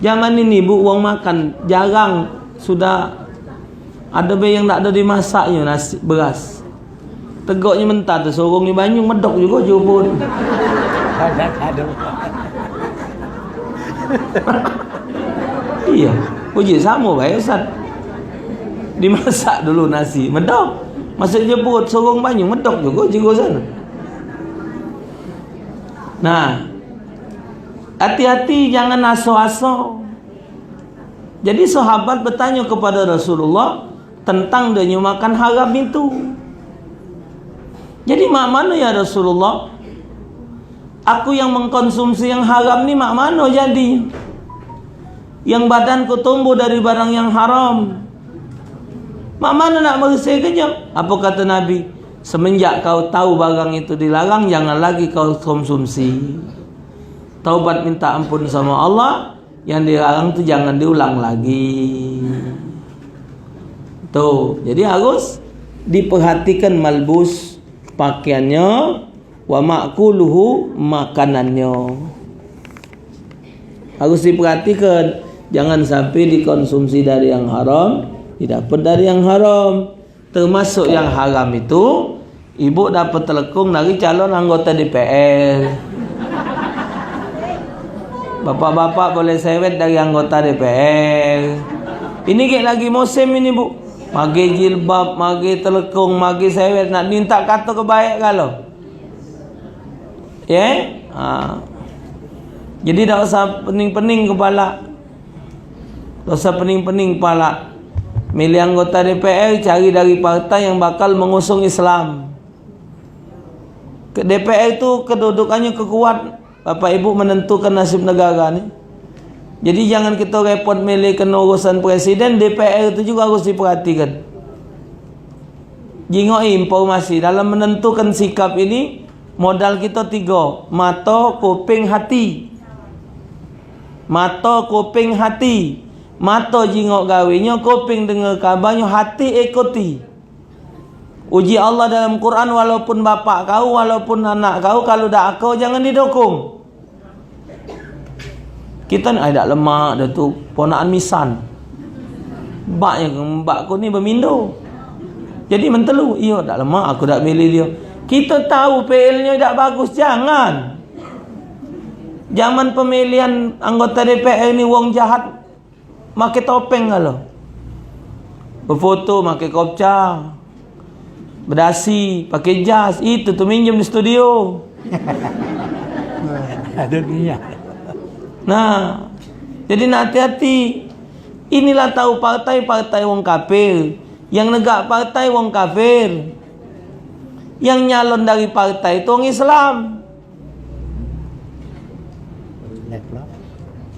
Zaman ini bu, uang makan jarang, sudah ada yang tak ada dimasaknya nasi beras. Tegaknya mentah tu, sorong ni banyu medok juga jubun. Iya, uji sama baik Ustaz. Dimasak dulu nasi, medok. Masuk jebut, sorong banyu, medok juga sana. Nah, hati-hati jangan aso-aso. Jadi sahabat bertanya kepada Rasulullah tentang dia makan haram itu. Jadi mak mana ya Rasulullah? Aku yang mengkonsumsi yang haram ni mak mana jadi? Yang badanku tumbuh dari barang yang haram. Mak mana nak bersihkannya? Apa kata Nabi? Semenjak kau tahu barang itu dilarang, jangan lagi kau konsumsi. Taubat minta ampun sama Allah. Yang dilarang itu jangan diulang lagi. Tuh, jadi harus diperhatikan malbus pakaiannya, wa ma'kuluhu makanannya. Harus diperhatikan, jangan sampai dikonsumsi dari yang haram, didapat dari yang haram. Termasuk yang haram itu, ibu dapat telekung dari calon anggota DPR. Bapak-bapak boleh sewet dari anggota DPR. Ini kayak lagi musim ini bu, magi jilbab, magi telekung, magi sewet, nak minta kata kebaik kalau, ya? Jadi tak usah pening-pening kepala, tak usah pening-pening kepala. Milih anggota DPR, cari dari partai yang bakal mengusung Islam. DPR itu kedudukannya kekuat, Bapak Ibu menentukan nasib negara ni. Jadi jangan kita repot milih kena urusan presiden, DPR itu juga harus diperhatikan. Jingok informasi dalam menentukan sikap ini, modal kita 3, mata, kuping, hati. Mata, kuping, hati. Mata jingok gawinya, kuping dengar kabarnya, hati ikuti. Uji Allah dalam Quran, walaupun bapak kau, walaupun anak kau, kalau dak kau jangan didukung. Kita ni ada lemak dah tu, ponaan misan. Mbak kau ni bermindo. Jadi mentelu, iya dak lemak, aku dak milih dia. Kita tahu PL-nya dak bagus, jangan. Zaman pemilihan anggota DPR ni wong jahat pakai topeng kalau. Berfoto pakai kopca. Berdasi pakai jas, itu tu minjem di studio. dunia. Nah, jadi hati-hati. Inilah tahu partai wong kafir. Yang negak partai wong kafir. Yang nyalon dari partai itu wong Islam.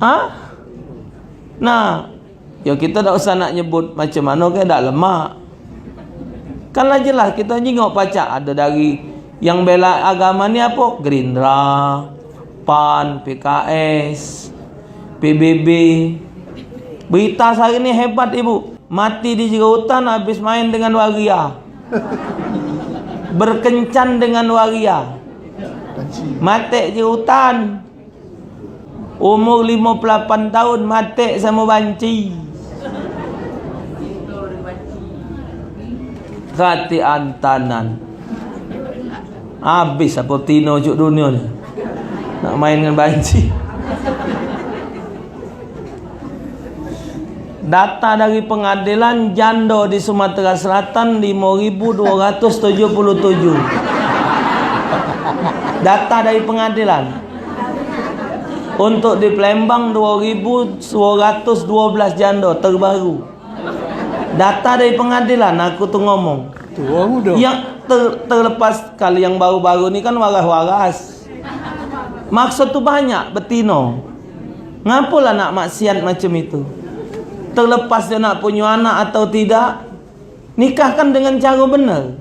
Hah? Nah, ya kita tak usah nak nyebut macam mana ke, dak lemak. Kan lah jelas kita jengok pacak ada dari yang bela agama ni apa? Gerindra, PAN, PKS, PBB. Berita hari ni hebat ibu. Mati di hutan habis main dengan waria. Berkencan dengan waria. Mati di hutan. Umur 58 tahun mati sama banci. Kati antanan. Habis apa Tino juk dunia ni. Nak main dengan banci. Data dari pengadilan janda di Sumatera Selatan 5.277. Data dari pengadilan. Untuk di Palembang 2.212 janda terbaru. Data dari pengadilan aku tu ngomong. Yang terlepas kali yang baru-baru ni kan waras-waras. Maksud tu banyak betino. Ngapalah nak maksiat macam itu? Terlepas dia nak punya anak atau tidak, nikahkan dengan cara benar.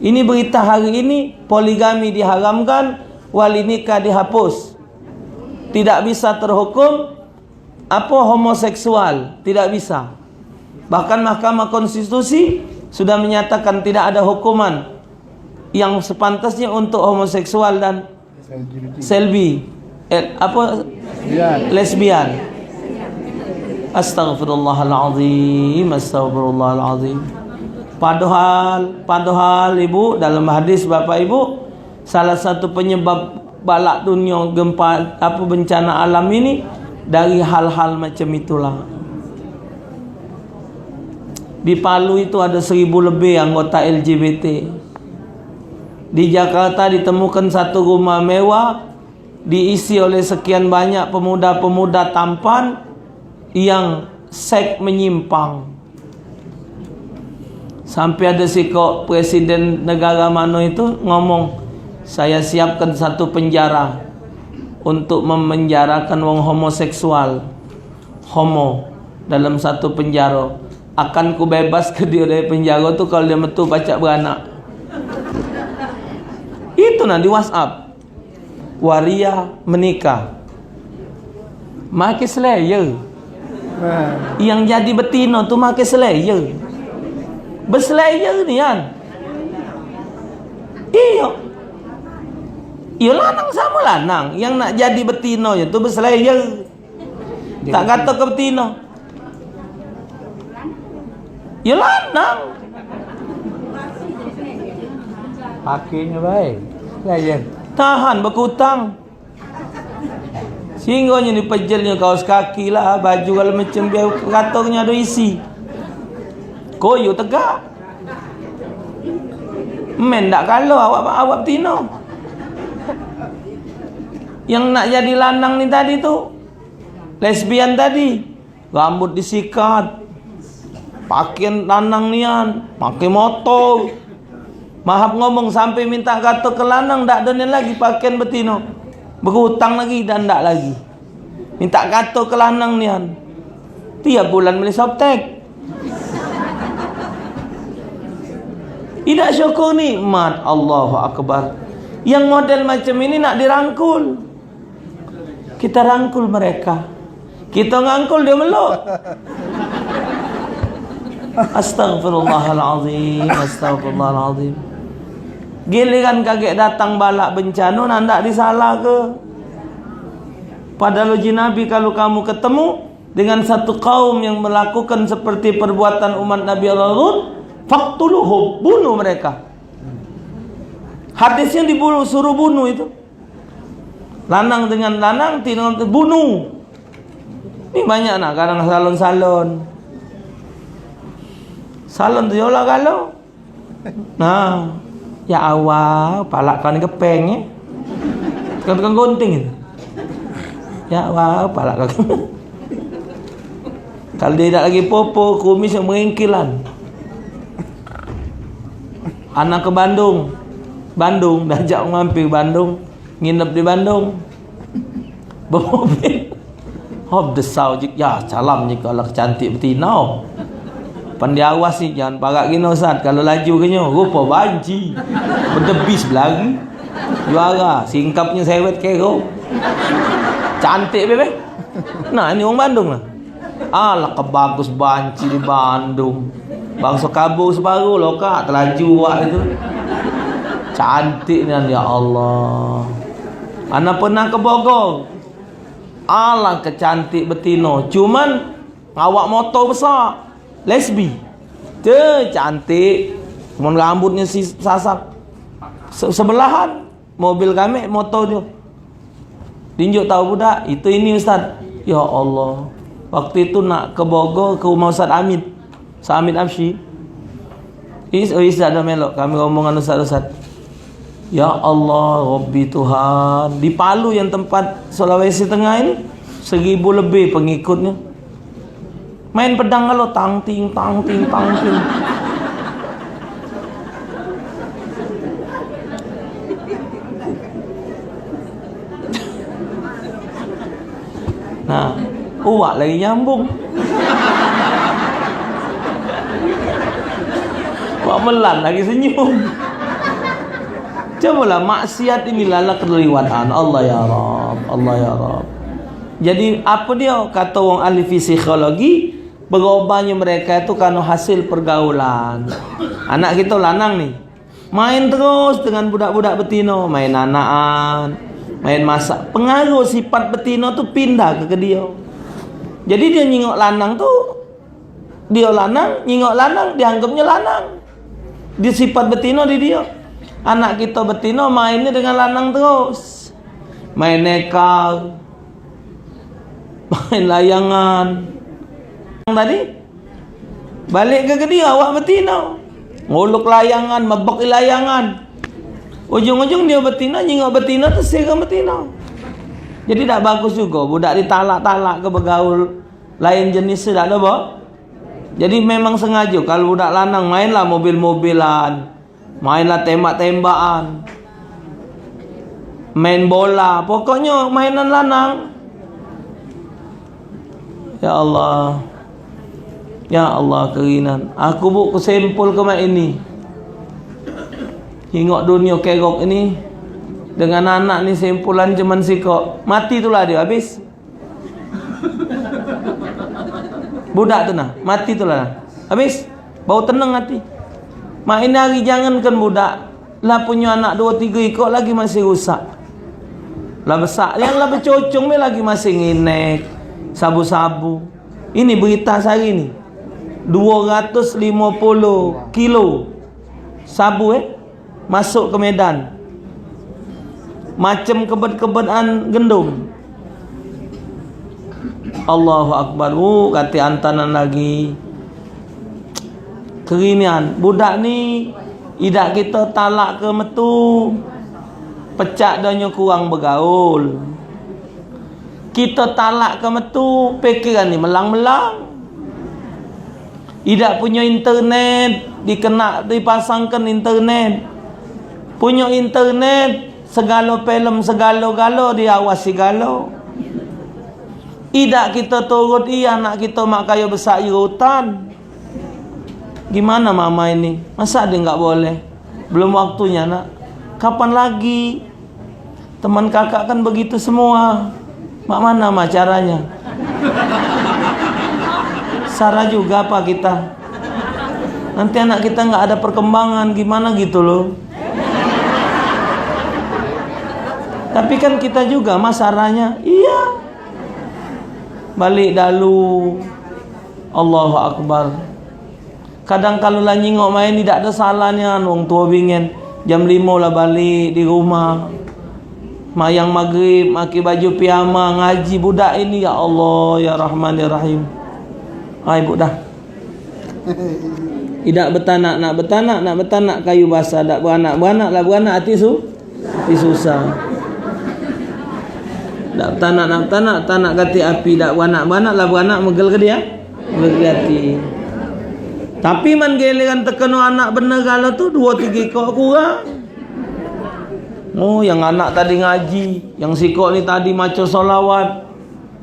Ini berita hari ini, poligami diharamkan, wali nikah dihapus. Tidak bisa terhukum apa homoseksual, tidak bisa. Bahkan Mahkamah Konstitusi sudah menyatakan tidak ada hukuman yang sepantasnya untuk homoseksual dan lesbian. Astaghfirullahalazim, astaghfirullahalazim. Padahal ibu, dalam hadis Bapak Ibu, salah satu penyebab balak dunia, gempa, bencana alam ini dari hal-hal macam itulah. Di Palu itu ada 1.000 lebih anggota LGBT. Di Jakarta ditemukan satu rumah mewah diisi oleh sekian banyak pemuda-pemuda tampan yang seks menyimpang. Sampai ada kok presiden negara mana itu ngomong, saya siapkan satu penjara untuk memenjarakan wong homoseksual, homo dalam satu penjara. Akan ku bebas ke dia dari penjara tu kalau dia metu pacak beranak. Itu di WhatsApp. Waria menikah. Makin selaya. Yang jadi betina tu makin selaya. Berselaya ni kan. Iya. Iya lanang sama lanang. Yang nak jadi betina tu berselaya. Tak kata ke betina. Ya lanang. Pakainya baik. Layan. Tahan berkutang. Sehingga ni pejelnya kaos kaki lah, baju kalau macam biar katongnya ada isi. Koyo tegak. Men tak kalau awak tino. Yang nak jadi lanang ni tadi tu, lesbian tadi, rambut disikat, pakaian lanang nian, pakai motor. Mahap ngomong sampai minta kata ke lanang, tak ada lagi pakaian betino. Berhutang lagi dan tak lagi. Minta kata ke lanang nian. Tiap bulan beli softtek. Tidak syukur nikmat. Allahu Akbar. Yang model macam ini nak dirangkul. Kita rangkul mereka. Kita ngangkul dia meluk. Astaghfirullahalazim, astaghfirullahalazim. Giliran kaget datang balak bencana, nak disalah ke? Padahal uji Nabi, kalau kamu ketemu dengan satu kaum yang melakukan seperti perbuatan umat Nabi Lut, faqtuluhum, bunuh mereka. Hadisnya dibunuh, suruh bunuh itu. Lanang dengan lanang, bunuh. Ini banyak nak kadang salon-salon. Salon tu yolah kalau. Nah, ya awal palak kan kepeng Tukang gunting itu. Ya, wah, apalah kau. Kalau dia tidak lagi popo, kumis yang mengingkilan. Anak ke Bandung, dah ajak mampir Bandung, nginep di Bandung. Bermobil. Hop desau jik ya, salam jik kalau cantik betina. Pandai awas ni, jangan parak gini Ustaz. Kalau laju ke nyo, rupa banci. Berdebis belagi. Juara, singkapnya sewet kero. Cantik bebe. Nah, ini orang Bandung lah. Alah kebagus banci di Bandung. Bangsa kabur separuh lokak terlaju wak itu. Cantik ni ya Allah. Ana pernah ke Bogor. Alah kecantik betino. Cuman awak motor besar. Lesbi. Dia cantik. Cuman rambutnya si sasak. Sebelahan. Mobil kami, motor dia. Tinjuk tahu budak, itu ini Ustaz. Ya Allah. Waktu itu nak ke Bogor, ke rumah Ustaz Hamid. Ustaz Hamid Absyi. Ustaz dah melok. Kami ngomongan Ustaz. Ya Allah, Rabbi Tuhan. Di Palu yang tempat Sulawesi Tengah ini, 1000 lebih pengikutnya. Main pedang kalau tang ting. Nah, uak lagi nyambung. Wak melan lagi senyum. Cobalah maksiat ini lala kelewatan. Allah ya Rabb, Allah ya Rabb. Jadi apa dia kata orang ahli psikologi, berubahnya mereka itu karena hasil pergaulan. Anak kita lanang nih, main terus dengan budak-budak betino, main anakan, main masak. Pengaruh sifat betino tuh pindah ke dia. Jadi dia nyingok lanang tuh, dia lanang, nyingok lanang, dianggapnya lanang. Di sifat betino di dia. Anak kita betino mainnya dengan lanang terus. Main nekal, main layangan. Tadi balik ke dia awak betino. Nguluk layangan, mebok layangan. Ujung-ujung dia betina, nyingok betina tu serang betina. Jadi tak bagus juga budak ditalak-talak ke bergaul lain jenis tidak ada boh. Jadi memang sengaja kalau budak lanang mainlah mobil-mobilan, mainlah tembak-tembakan, main bola, pokoknya mainan lanang. Ya Allah, ya Allah keringan. Aku bu kesempul ke mak ini. Hingok dunia kerok ini dengan anak ni sempulan cuman sikok. Mati itulah dia habis. Budak tu nah, mati itulah habis. Bau tenang hati. Mak ini hari jangankan budak, lah punya anak 2-3 ekor lagi masih rusak. Lah besar, yang lah bercocong ni lagi masih nginek, sabu-sabu. Ini berita sehari ni. 250 kilo sabu masuk ke Medan. Macam kebet-kebetan gendum. Allahu Akbar. Kata antanan lagi. Kerinian. Budak ni idak kita talak ke metu. Pecak donya kurang bergaul. Kita talak ke metu, pikiran ni melang-melang. Idak punya internet, dipasangkan internet. Punya internet, segala filem, segala-gala diawasi galo. Idak kita turut anak kita mak kaya besar hutan. Gimana mama ini? Masa dia enggak boleh? Belum waktunya nak. Kapan lagi? Teman kakak kan begitu semua. Mak mana mak caranya? Sarah juga apa kita? Nanti anak kita enggak ada perkembangan gimana gitu loh. Tapi kan kita juga masaranya. Iya. Balik dalu. Allahu Akbar. Kadang kalau lah nyingok main tidak ada salahnya. Wong tua bingen jam 5 lah balik di rumah. Mayang maghrib, maki baju piyama, ngaji budak ini. Ya Allah, ya Rahman, ya Rahim. Hai budak. Tidak betanak, nak betanak, kayu basah. Tak beranak lah beranak hati susah. Tak nak kati api dak beranak lah beranak megel ke dia. Bergati. Tapi man gelekan tekeno anak bener kalau tu 2-3 ekor kurang. Oh, yang anak tadi ngaji, yang sikok ni tadi maca solawat.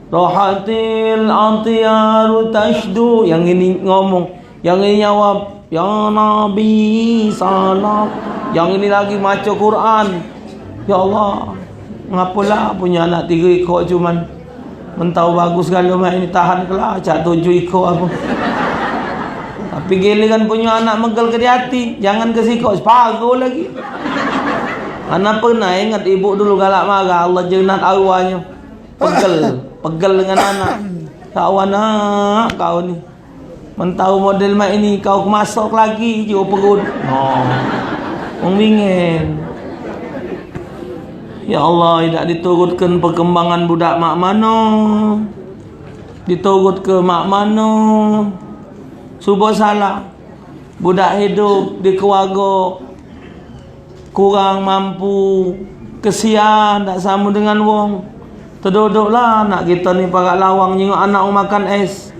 Rohatil antiyaru tashdu. Yang ini ngomong, yang ini jawab, ya Nabi salam. Yang ini lagi maca Quran. Ya Allah, ngapalah punya anak 3 ekor cuman mentau bagus kalau mak ini tahan kelah cak 7 ekor apa. Tapi giliran punya anak megel ke di hati, jangan ke sikok separuh lagi. Anak pernah ingat ibu dulu galak marah, Allah jenat awalnya. Pegel dengan anak. Kawan nak kau ni. Mentau model mak ini kau masuk lagi je perut. Oh. Mengingin. Ya Allah, tidak diturutkan perkembangan budak mak mano. Diturut ke mak mano. Subuh salah. Budak hidup di keluarga kurang mampu, kesian, tak sama dengan wong. Terduduklah anak kita ni parak lawang nyengok anak makan es.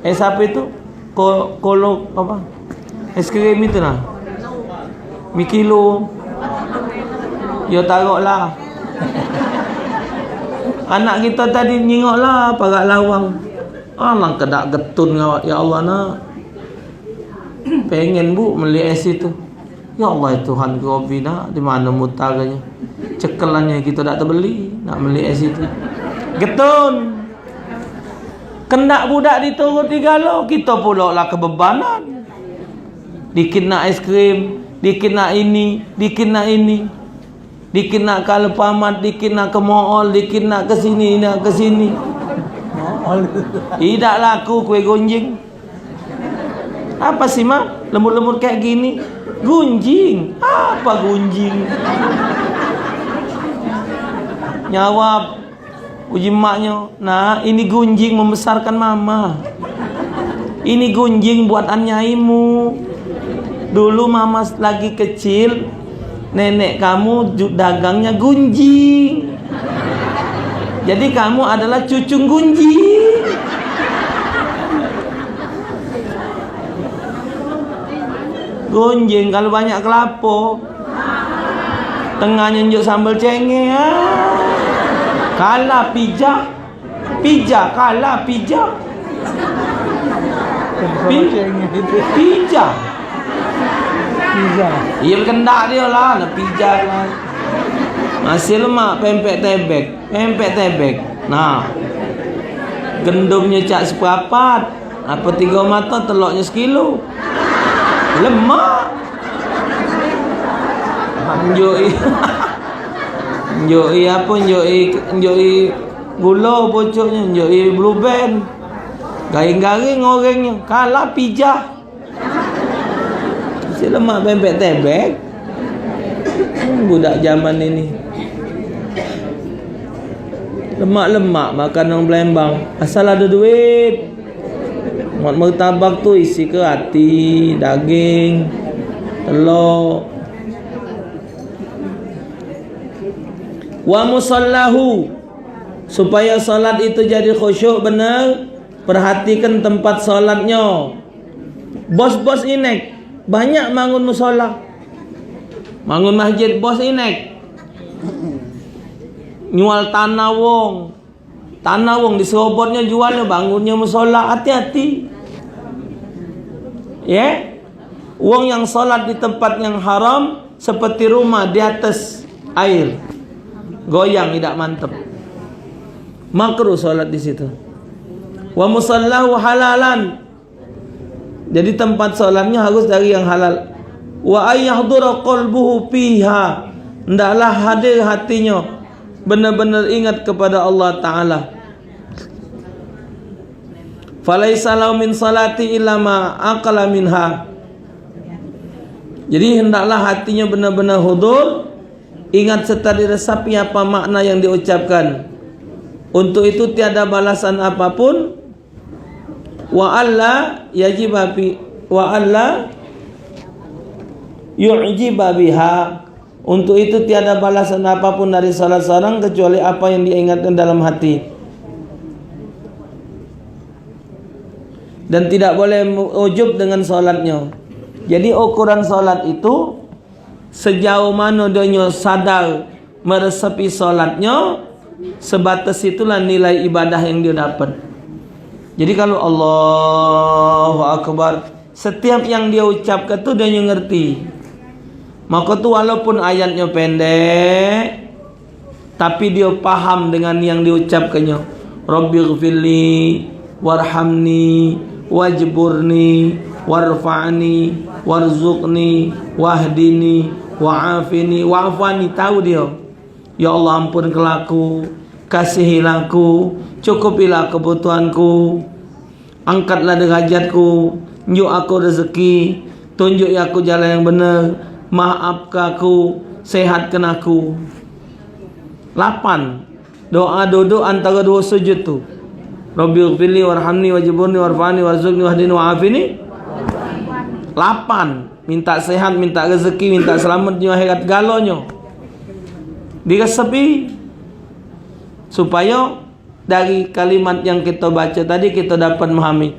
Es apa itu? Kolok apa? Es krim itu lah. Mikilo. Ya taruhlah. Anak kita tadi nyengoklah parak lawang. Alang kedak getun ngawak ya Allah nak. Pengen bu beli es itu. Ya Allah Tuhan Rabbi nak di mana mutaranya. Cekelannya kita tak terbeli nak beli es itu. Getun. Kendak budak diturut digalo, kita pula lah kebebanan. Dikit nak es krim, dikit nak ini, dikit nak ini. Dikit nak ke Alfamart, dikit nak ke mall, dikit nak ke sini, nak ke sini. Tidak laku kue gunjing. Apa sih mak? Lembut-lembut kayak gini. Gunjing. Apa gunjing? Jawab uji maknya. Nah, ini gunjing membesarkan mama. Ini gunjing buat anyaimu. Dulu mama lagi kecil, nenek kamu dagangnya gunjing. Jadi kamu adalah cucung gunjing. Gunjing kalau banyak kelapa, tengahnya njuk sambal cengeng. Kalah pijak. Pijak kalah pijak. Pijak. Iya kendak dia lah, nak pijak lah. Masih lemak pempek tebek. Nah, gendumnya cak seperempat, apa 3 mata, telurnya 1 kilo. Lemak. Njoi apa? Njoi gula pucuknya, njoi blue band. Garing-garing orangnya, kalah pijak. Si lemak pempek tebek. Budak zaman ini. Lemak-lemak makan orang Palembang. Asal ada duit. Martabak tu isi ke hati, daging, telur. Wa musallahu, supaya salat itu jadi khusyuk benar, perhatikan tempat salatnya. Bos-bos inek banyak bangun musola, bangun masjid, bos inek nyual tanah wong di serobotnya jualnya, bangunnya musola. Hati-hati ya. Wong yang solat di tempat yang haram seperti rumah di atas air, goyang tidak mantap, makruh solat di situ. Wa musallahu halalan, jadi tempat solatnya harus dari yang halal. Wa ayyahdura qalbuhu fiha, hendaklah hadir hatinya, benar-benar ingat kepada Allah Ta'ala. Falaisa lahu min salati illa ma aqala minha, jadi hendaklah hatinya benar-benar hudur, ingat serta diresapi apa makna yang diucapkan. Untuk itu tiada balasan apapun. Wa alla yu'jiba biha, Untuk itu tiada balasan apapun dari salah seorang kecuali apa yang dia ingatkan dalam hati. Dan tidak boleh ujub dengan solatnya. Jadi ukuran solat itu sejauh mana dia sadar meresapi solatnya, sebatas itulah nilai ibadah yang dia dapat. Jadi kalau Allahu Akbar, setiap yang dia ucapkan tu dia ngerti. Maka tu walaupun ayatnya pendek, tapi dia paham dengan yang diucapkannya. Rabbighfirli warhamni wajburni warfa'ni warzuqni wahdini wa'afini wa'afani. Tahu dia, ya Allah ampunkanlah aku, kasihilah aku, cukupilah kebutuhanku, angkatlah derajatku, tunjuk aku rezeki, tunjuk aku jalan yang benar, maafkan aku, sehatkan aku. 8 doa duduk antara dua sujud tu. Rabbighfirli warhamni wajburni warfa'ni warzuqni wahdini wa'afini. 8 minta sehat, minta rezeki, minta selamat dunia akhirat galonyo. Diresapi supaya dari kalimat yang kita baca tadi kita dapat memahami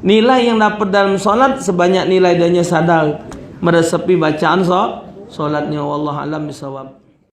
nilai yang dapat dalam solat sebanyak nilai dia sadar meresapi bacaan solatnya. Wallahu a'lam bishawab.